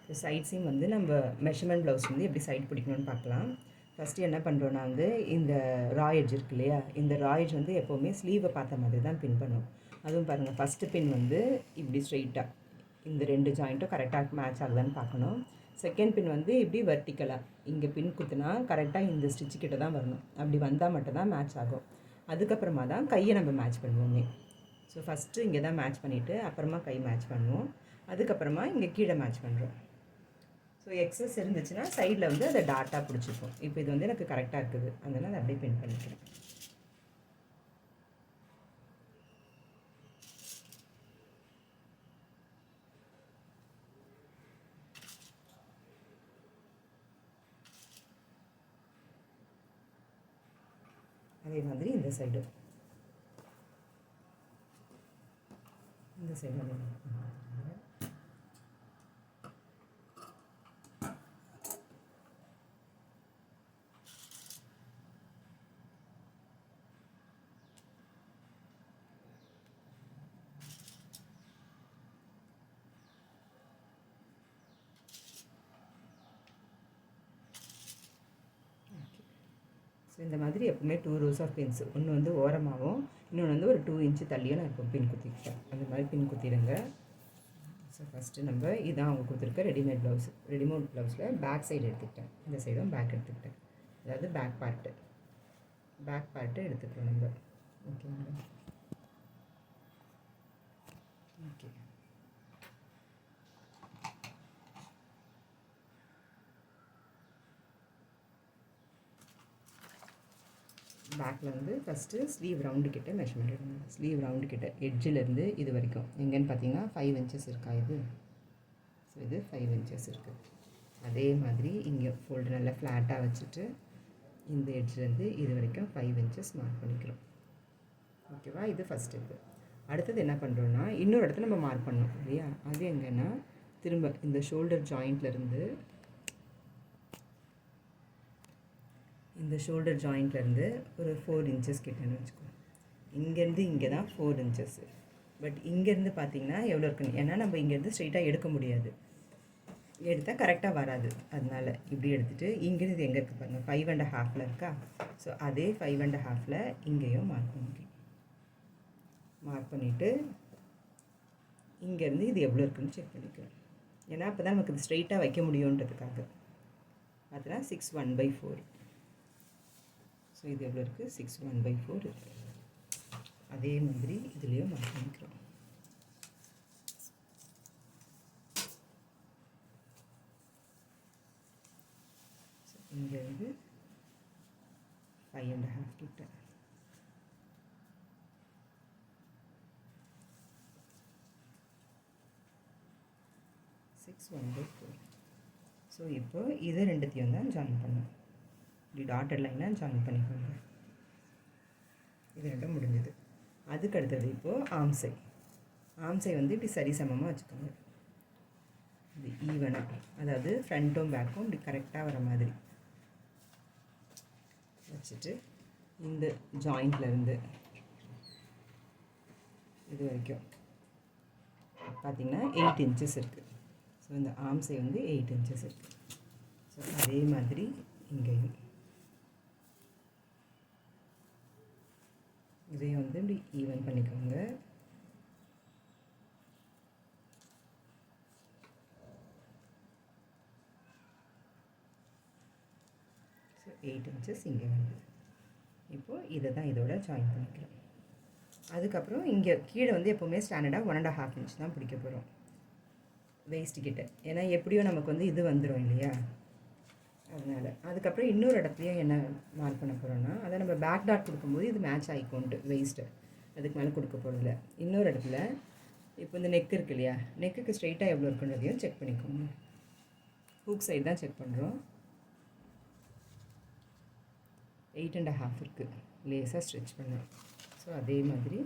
இப்போ side seam வந்து நம்ம மெஷர்மெண்ட் ப்ளவுஸ் வந்து எப்படி சைட் பிடிக்கணும்னு பார்க்கலாம். ஃபஸ்ட்டு என்ன பண்ணுறோன்னா வந்து இந்த ரா எட்ஜ் இருக்கு இல்லையா, இந்த ரா எட்ஜ் வந்து எப்போவுமே ஸ்லீவை பார்த்த மாதிரி தான் பின் பண்ணும். அதுவும் பாருங்கள், ஃபஸ்ட்டு பின் வந்து இப்படி ஸ்ட்ரெயிட்டாக இந்த 2 ஜாயிண்ட்டும் கரெக்டாக மேட்ச் ஆகுதான்னு பார்க்கணும். செகண்ட் பின் வந்து இப்படி வெர்டிக்கலாக இங்கே பின் குத்துனா கரெக்டாக இந்த ஸ்டிச்சு கிட்ட தான் வரணும். அப்படி வந்தால் மட்டும்தான் மேட்ச் ஆகும். அதுக்கப்புறமா தான் கையை நம்ம மேட்ச் பண்ணுவோமே. ஸோ ஃபஸ்ட்டு இங்கே தான் மேட்ச் பண்ணிவிட்டு அப்புறமா கை மேட்ச் பண்ணுவோம். அதுக்கப்புறமா இங்கே கீழே மேட்ச் பண்ணுறோம். ஸோ எக்ஸஸ் இருந்துச்சுன்னா சைடில் வந்து அதை டாட்டாக பிடிச்சிப்போம். இப்போ இது வந்து எனக்கு கரெக்டாக இருக்குது, அதனால் அதை அப்படியே பின் பண்ணிக்கிறேன். அதே மாதிரி இந்த சைடு ஸோ இந்த மாதிரி எப்பவுமே 2 rows ஆஃப் பின்ஸ், ஒன்று வந்து ஓரமாகவும் இன்னொன்று வந்து ஒரு 2 இன்ச்சு தள்ளியும் நான் இப்போ பின் குத்திக்கிட்டேன். அந்த மாதிரி பின் குத்திடுங்க. ஸோ ஃபஸ்ட்டு நம்ம இதான் அவங்க கொடுத்துருக்க ரெடிமேட் ப்ளவுஸ். ரெடிமேட் ப்ளவுஸில் பேக் சைடு எடுத்துக்கிட்டேன், இந்த சைடும் பேக் எடுத்துக்கிட்டேன், அதாவது பேக் பார்ட்டு எடுத்துக்கிறோம் நம்ம. ஓகேங்களா? ஓகே. பேக்கில் வந்து ஃபஸ்ட்டு ஸ்லீவ் ரவுண்டு கிட்ட மெஷர்மெண்ட் எடுக்கணும். ஸ்லீவ் ரவுண்டு கிட்ட எட்ஜிலேருந்து இது வரைக்கும் எங்கேன்னு பார்த்தீங்கன்னா 5 inches இருக்கா இது. ஸோ இது 5 inches இருக்குது. அதே மாதிரி இங்கே ஃபோல்டு நல்லா ஃப்ளாட்டாக வச்சுட்டு இந்த எட்ஜ்லேருந்து இது வரைக்கும் 5 inches மார்க் பண்ணிக்கிறோம். ஓகேவா? இது ஃபஸ்ட் ஸ்டெப்பு. அடுத்தது என்ன பண்ணுறோன்னா, இன்னொரு இடத்துல நம்ம மார்க் பண்ணோம் இல்லையா, அது எங்கன்னா திரும்ப இந்த ஷோல்டர் ஜாயிண்ட்லேருந்து ஒரு 4 inches கிட்டேன்னு வச்சுக்கோ. இங்கேருந்து இங்கே தான் 4 inches. பட் இங்கேருந்து பார்த்தீங்கன்னா எவ்வளோ இருக்குன்னு, ஏன்னா நம்ம இங்கேருந்து ஸ்ட்ரெயிட்டாக எடுக்க முடியாது, எடுத்தால் கரெக்டாக வராது. அதனால் இப்படி எடுத்துகிட்டு இங்கேருந்து எங்கே இருக்குது பாருங்கள், 5.5 இருக்கா. ஸோ அதே 5.5 இங்கேயும் மார்க் பண்ணிவிட்டு இங்கேருந்து இது எவ்வளோ இருக்குதுன்னு செக் பண்ணிக்கிறோம். ஏன்னா அப்போ தான் நமக்கு இது ஸ்ட்ரெயிட்டாக வைக்க முடியுன்றதுக்காக. பார்த்தீங்கன்னா 6/1/4. ஸோ இது எவ்வளோ இருக்குது, 6/1/4 இருக்குது. அதே மாதிரி இதுலேயும் மார்க் பண்ணிக்கிறோம். ஸோ இங்கேருந்து 5.5 கிட்ட. ஸோ இப்போ இது ரெண்டுத்தையும் தான் ஜாயின் பண்ணோம். இப்படி டாட்டட் லைனாக ஜாயின் பண்ணிக்கோங்க. இது ரெண்டும் முடிஞ்சது. அதுக்கு அடுத்தது இப்போது ஆம்சை வந்து இப்படி சரிசமமாக வச்சுக்கோங்க. இது ஈவனாக, அதாவது ஃப்ரண்ட்டும் பேக்கும் இப்படி கரெக்டாக வர மாதிரி வச்சுட்டு இந்த ஜாயிண்ட்லேருந்து இது வரைக்கும் பார்த்திங்கன்னா 8 inches இருக்குது. ஸோ இந்த ஆம்சை வந்து 8 inches இருக்குது. ஸோ அதே மாதிரி இங்கேயும் இதையும் வந்து இப்படி ஈவன் பண்ணிக்கோங்க. ஸோ 8 inches இங்கே வருது. இப்போது இதை தான் இதோட ஜாயின் பண்ணிக்கிறோம். அதுக்கப்புறம் இங்கே கீழே வந்து எப்போவுமே ஸ்டாண்டர்டாக 1.5 inch தான் பிடிக்க போகிறோம் வேஸ்ட்டுக்கிட்ட. ஏன்னா எப்படியும் நமக்கு வந்து இது வந்துடும் இல்லையா, அதனால். அதுக்கப்புறம் இன்னொரு இடத்துலையும் என்ன மார்க் பண்ண போகிறோன்னா, அதை நம்ம பேக் டாட் கொடுக்கும்போது இது மேட்ச் ஆகிக்கோன்ட்டு வேஸ்ட்டு, அதுக்கு மேலே கொடுக்க போகிறதில்ல. இன்னொரு இடத்துல இப்போ இந்த நெக் இருக்கு இல்லையா, நெக்குக்கு ஸ்ட்ரெயிட்டாக எவ்வளோ இருக்குன்றதையும் செக் பண்ணிக்கோங்க. ஹூக் சைடு தான் செக் பண்ணுறோம். 8.5 இருக்குது, லேஸாக ஸ்ட்ரெச் பண்ணுறோம். ஸோ அதே மாதிரி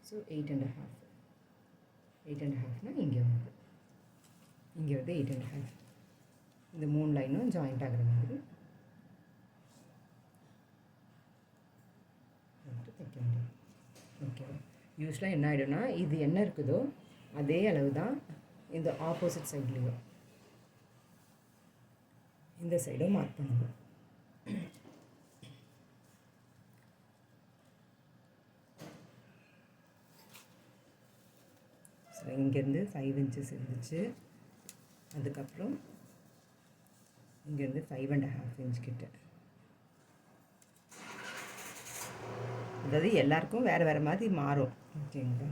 ஸோ 8.5னா இங்கே வந்து 8.5. இந்த 3 லைனும் ஜாயிண்ட் ஆகிற மாதிரி தைக்க முடியும். ஓகேவா? யூஸ்வலாக என்ன ஆகிடும்னா இது என்ன இருக்குதோ அதே அளவு தான் இந்த ஆப்போசிட் சைட்லேயும் இந்த சைடும் மார்க் பண்ணணும். ஸோ இங்கேருந்து 5 inches இருந்துச்சு. அதுக்கப்புறம் இங்கேருந்து 5.5 inch கிட்ட. அதாவது எல்லாருக்கும் வேறு வேறு மாதிரி மாறும். ஓகேங்களா?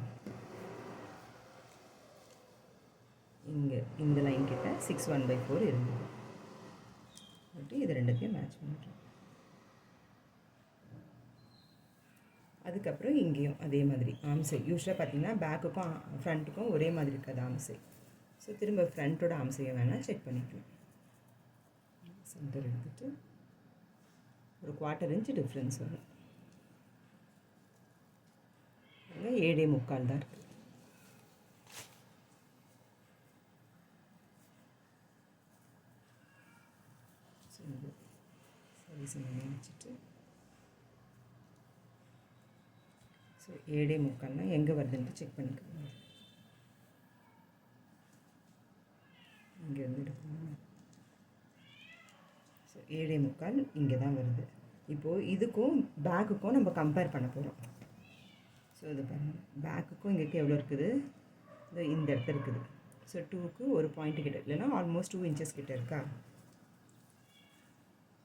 இங்கே இந்த லைன் கிட்ட 6 1/4 இருந்தது. அப்படி இது ரெண்டுத்தையும் மேட்ச் பண்ணுறோம். அதுக்கப்புறம் இங்கேயும் அதே மாதிரி ஆம்சை. யூஸ்வலாக பார்த்தீங்கன்னா பேக்குக்கும் ஃப்ரண்ட்டுக்கும் ஒரே மாதிரி இருக்காது ஆம்சை. ஸோ திரும்ப ஃப்ரண்ட்டோட ஆம்சையை வேணால் செக் பண்ணிக்கலாம். சென்டர் எடுத்துகிட்டு ஒரு 1/4 inch டிஃப்ரென்ஸ் வரும். அங்கே 7.75 தான் இருக்குது. சரி சரி வச்சுட்டு ஸோ 7.75னா எங்கே வருதுன்ட்டு செக் பண்ணிக்கோங்க. இங்கேருந்து எடுக்கணும். ஸோ 7.75 இங்கே தான் வருது. இப்போது இதுக்கும் பேக்குக்கும் நம்ம கம்பேர் பண்ண போகிறோம். ஸோ இது பாருங்கள், பேக்குக்கும் இங்கேக்கு எவ்வளோ இருக்குது, இந்த இடத்துல இருக்குது. ஸோ 2க்கு ஒரு பாயிண்ட் கிட்ட இல்லைன்னா ஆல்மோஸ்ட் 2 inches கிட்ட இருக்கா.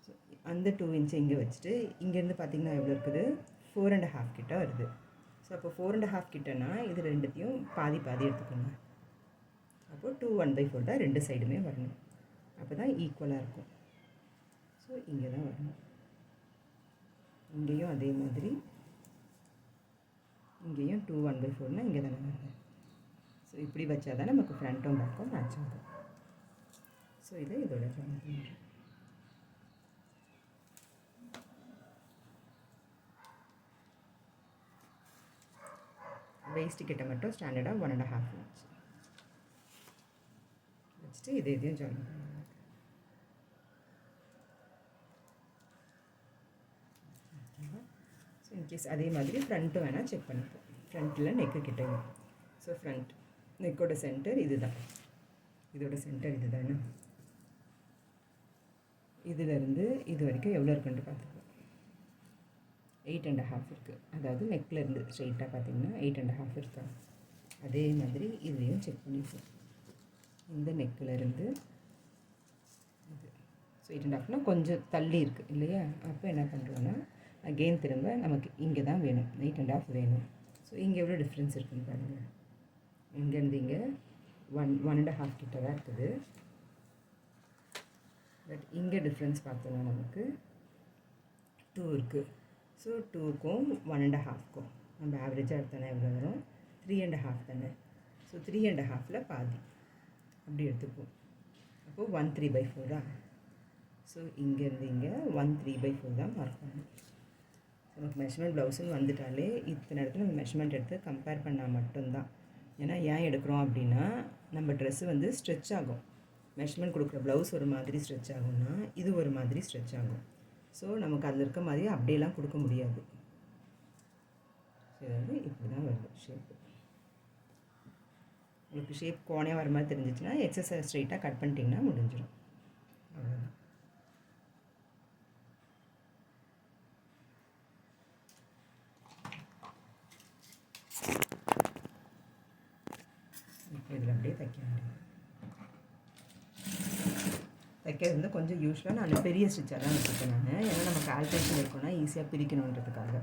ஸோ அந்த 2 inch இங்கே வச்சுட்டு இங்கேருந்து பார்த்திங்கன்னா எவ்வளோ இருக்குது, 4.5 கிட்ட வருது. ஸோ அப்போ 4.5 கிட்டனா இது ரெண்டுத்தையும் பாதி பாதி எடுத்துக்கோங்க. அப்போது 2 1/4 தான் ரெண்டு சைடுமே வரணும். அப்போ தான் ஈக்குவலாக இருக்கும். ஸோ இங்கே தான் வரணும். இங்கேயும் அதே மாதிரி இங்கேயும் 2 1/4னா இங்கே தானே வருது. ஸோ இப்படி வச்சா தான் நமக்கு ஃப்ரண்ட்டும் பேக்கும் மேட்ச் ஆகும். ஸோ இதை இதோட ஜாயின் பண்ணுறேன். வேஸ்ட்டு கிட்ட மட்டும் ஸ்டாண்டர்டாக 1.5 inch வச்சுட்டு இதையும் ஜாயின் பண்ணுவேன். ஸோ இன்கேஸ் அதே மாதிரி ஃப்ரண்ட்டும் வேணால் செக் பண்ணிப்போம். ஃப்ரண்ட்டில் நெக்கு கிட்டையும். ஸோ ஃப்ரண்ட் நெக்கோட சென்டர் இது தான், இதோட சென்டர் இது தானே. இதிலேருந்து இது வரைக்கும் எவ்வளோ இருக்குன்ட்டு பார்த்துக்கலாம். 8.5 இருக்குது. அதாவது நெக்லேருந்து ஸ்ட்ரெயிட்டாக பார்த்தீங்கன்னா 8.5 இருக்கா. அதே மாதிரி இதுலேயும் செக் பண்ணிப்போம். இந்த நெக்கிலேருந்து இது ஸோ 8.5னா கொஞ்சம் தள்ளி இருக்குது இல்லையா. அப்போ என்ன பண்ணுறோன்னா அகெயின் திரும்ப நமக்கு இங்கே தான் வேணும், 8.5 வேணும். ஸோ இங்கே எவ்வளோ டிஃப்ரென்ஸ் இருக்குதுன்னு பாருங்கள். இங்கேருந்து இங்கே 1.5 கிட்ட தான் இருக்குது. பட் இங்கே டிஃப்ரென்ஸ் பார்த்தோன்னா நமக்கு 2 இருக்குது. ஸோ 2க்கும் 1.5க்கும் நம்ம ஆவரேஜாக எடுத்தோன்னா எவ்வளோ வரும், 3.5 தானே. ஸோ 3.5ல் பாதி அப்படி எடுத்துப்போம். அப்போது 1/3/4 ஸோ இங்கேருந்து இங்கே 1/3/4 தான் மார்க் பண்ணணும். நமக்கு மெஷர்மெண்ட் ப்ளவுஸுன்னு வந்துட்டாலே இத்தனை இடத்துல நம்ம மெஷர்மெண்ட் எடுத்து கம்பேர் பண்ணால் மட்டும்தான். ஏன்னா ஏன் எடுக்கிறோம் அப்படின்னா நம்ம ட்ரெஸ்ஸு வந்து ஸ்ட்ரெச் ஆகும். மெஷர்மெண்ட் கொடுக்குற ப்ளவுஸ் ஒரு மாதிரி ஸ்ட்ரெச் ஆகும்னா இது ஒரு மாதிரி ஸ்ட்ரெச் ஆகும். ஸோ நமக்கு அதில் இருக்க மாதிரி அப்படியெல்லாம் கொடுக்க முடியாது. ஸோ இது வந்து இப்படி தான் வருது ஷேப்பு. உங்களுக்கு ஷேப் கோணையாக வர மாதிரி தெரிஞ்சிச்சுன்னா எக்ஸஸை ஸ்ட்ரெயிட்டாக கட் பண்ணிட்டீங்கன்னா முடிஞ்சிடும். அவ்வளோதான். இப்போ இதில் அப்படியே தைக்க முடியும். தைக்கிறது வந்து கொஞ்சம் யூஸ்வலாக நான் பெரிய ஸ்டிச்சாக தான் வச்சுருக்கேன் நான். ஏன்னா நமக்கு ஆல்ட்ரேஷன் இருக்குன்னா ஈஸியாக பிரிக்கணுன்றதுக்காக.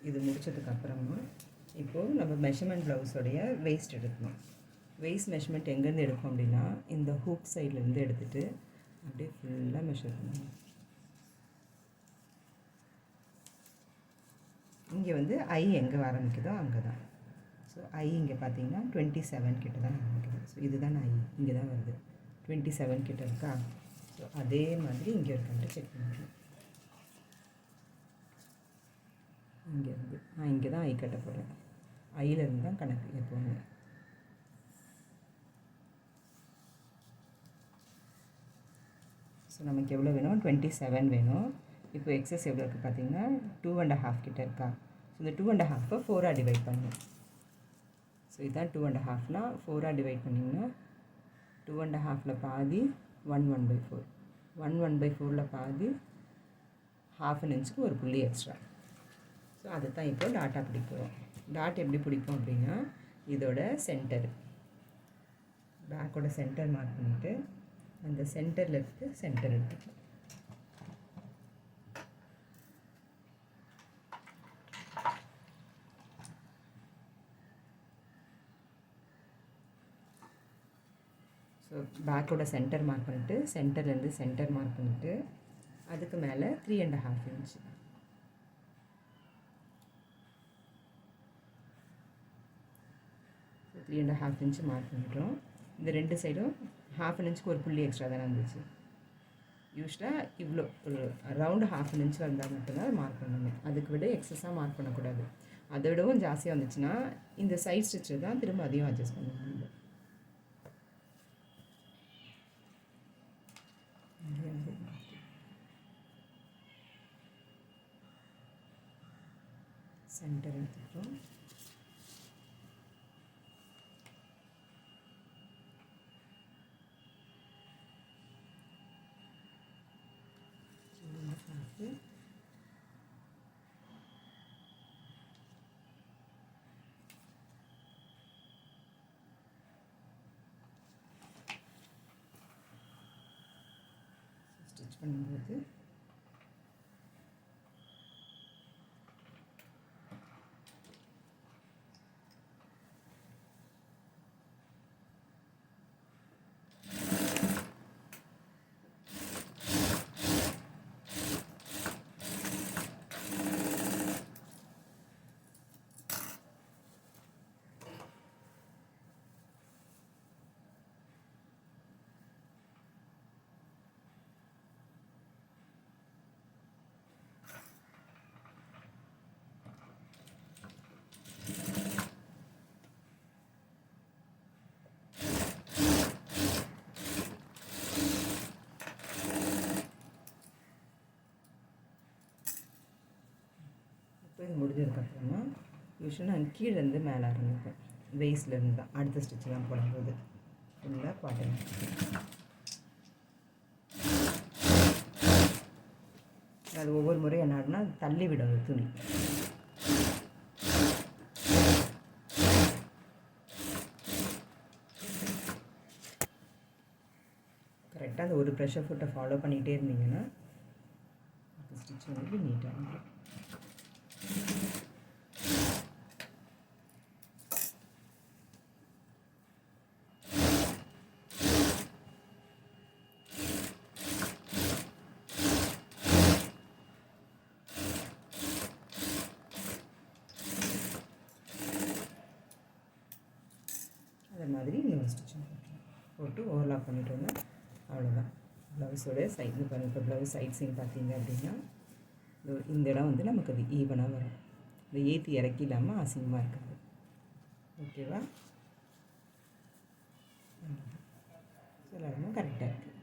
இது முடிச்சதுக்கப்புறமா இப்போது நம்ம மெஷர்மெண்ட் ப்ளவுஸோடைய வேஸ்ட் எடுக்கணும். வேஸ்ட் மெஷர்மெண்ட் எங்கேருந்து எடுப்போம் அப்படின்னா இந்த ஹூக் சைட்லேருந்து எடுத்துகிட்டு அப்படியே ஃபுல்லாக மெஷர் பண்ணணும். இங்கே வந்து ஐ எங்கே ஆரம்பிக்குதோ அங்கே தான். ஸோ ஐ இங்கே பார்த்தீங்கன்னா 27 கிட்ட தான் ஆரம்பிக்குது. ஸோ இதுதான் ஐ இங்கே தான் வருது. 27 கிட்ட இருக்கா? ஸோ அதே மாதிரி இங்கே இருக்கான்ட்டு செக் பண்ணிக்கலாம். இங்கேருந்து நான் இங்கே தான் ஐ கட்ட போகிறேன். ஐயிலேருந்து தான் கணக்கு எப்போவுமே. ஸோ நமக்கு எவ்வளோ வேணும்? 27 வேணும். இப்போ எக்ஸஸ் எவ்வளோ இருக்குது பார்த்தீங்கன்னா 2.5 கிட்ட இருக்கா? ஸோ இந்த 2.5 4ஆக டிவைட் பண்ணணும். ஸோ இதுதான் 2.5னா 4ஆக டிவைட் பண்ணிங்கன்னா 2.5ல் பாதி 1/4. 1/4ல் பாதி 1/2 இன்ச்சுக்கு ஒரு புள்ளி எக்ஸ்ட்ரா. ஸோ அதை தான் இப்போ டாட்டா பிடிப்போம். டாட் எப்படி பிடிப்போம் அப்படின்னா இதோட சென்டர், பேக்கோட சென்டர் மார்க் பண்ணிவிட்டு அந்த சென்டரில் இருந்து சென்டர் எடுத்துக்கலாம். ஸோ பேக்கோட சென்டர் மார்க் பண்ணிவிட்டு சென்டர்லேருந்து சென்டர் மார்க் பண்ணிவிட்டு அதுக்கு மேலே 3.5 இன்ச்சு. ஸோ 3.5 இன்ச்சு மார்க் பண்ணிட்டோம். இந்த ரெண்டு சைடும் 1/2 இன்ச்சுக்கு ஒரு புள்ளி எக்ஸ்ட்ரா தானே வந்துச்சு. யூஸ்வலாக இவ்வளோ ஒரு அரவுண்டு 1/2 இன்ச்சு வந்தால் மட்டும்தான் மார்க் பண்ணணும். அதுக்கு விட எக்ஸஸாக மார்க் பண்ணக்கூடாது. அதை விடவும் ஜாஸ்தியாக வந்துச்சுன்னா இந்த சைட் ஸ்டிச்சு தான் திரும்ப அதையும் அட்ஜஸ்ட் பண்ணணும். சென்டர் எடுத்துக்கிறோம். ஸ்டிச் பண்ணும்போது இது முடிஞ்சதுக்கப்புறமா யூஸ்வலாக நான் கீழேருந்து மேலே ஆரம்பிப்பேன். வேஸ்ட்லேருந்து தான் அடுத்த ஸ்டிச்சு தான் போடும்போது ஃபுல்லாக காட்டன். அது ஒவ்வொரு முறையும் என்ன ஆகுனா தள்ளி விடும் துணி. கரெக்டாக அந்த ஒரு ப்ரெஷர் ஃபுட்டை ஃபாலோ பண்ணிகிட்டே இருந்தீங்கன்னா ஸ்டிச் வந்து நீட்டாக இருக்கும். அதே மாதிரி இன்னொரு ஸ்டிச்சும் போட்டு ஓவர்லாக் பண்ணிட்டோன்னா அவ்வளோதான். ப்ளவுஸோட சைடு பாருங்கள். இப்போ ப்ளவுஸ் சைட் சைன் பார்த்தீங்க அப்படின்னா இந்த இடம் வந்து நமக்கு அது ஈவனாக வரும். இந்த ஏற்றி இறக்கி இல்லாமல் அசிங்கமாக இருக்காது. ஓகேவா? எல்லா இடமும் கரெக்டாக இருக்குது.